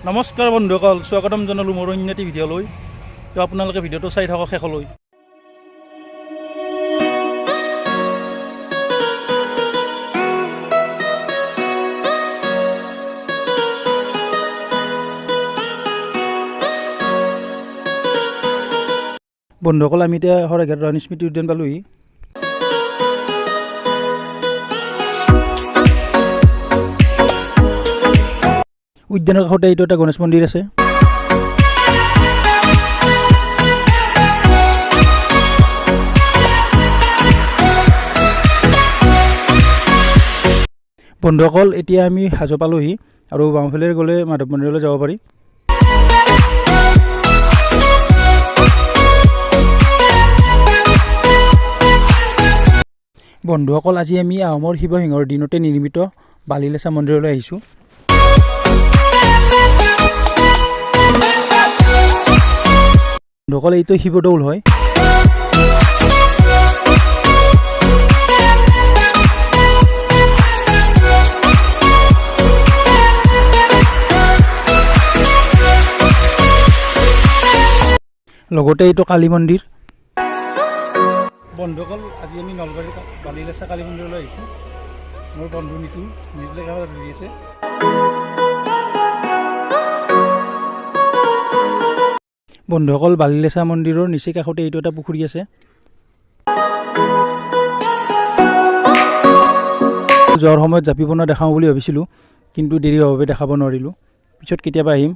নমস্কাৰ বন্ধুসকল, স্বাগতম জনালোঁ মোৰ অন্য এটি ভিডিঅ'লৈ। তো আপোনালোকে ভিডিঅ'টো চাই থাকক শেষলৈ। বন্ধুসকল, আমি এতিয়া শৰাইঘাট ৰাণী স্মৃতি উদ্যান পালোহি। উদ্যানৰ কাষতে এইটো এটা গণেশ মন্দিৰ আছে। বন্ধুসকল, এতিয়া আমি হাজো পালোহি আৰু বাওঁফালে গ'লে মাধৱ মন্দিৰলৈ যাব পাৰি। বন্ধুসকল, আজি আমি আহোমৰ শিৱসিংহৰ দিনতে নিৰ্মিত বালিলেচা মন্দিৰলৈ আহিছোঁ। বন্ধুসকল, এইটো শিৱদৌল হয়। লগতে এইটো কালী মন্দিৰ। বন্ধুসকল, আজি আমি নলবাৰীৰ বালিলেচা কালী মন্দিৰলৈ আহিছোঁ। মোৰ বন্ধু নিতু ধৰি আছে। বন্ধুসকল, বালিলেচা মন্দিৰৰ নিচেই কাষতে এইটো এটা পুখুৰী আছে। যোৱাৰ সময়ত জাপি বনোৱা দেখাওঁ বুলি ভাবিছিলোঁ, কিন্তু দেৰি হোৱাৰ বাবে দেখাব নোৱাৰিলোঁ। পিছত কেতিয়াবা আহিম।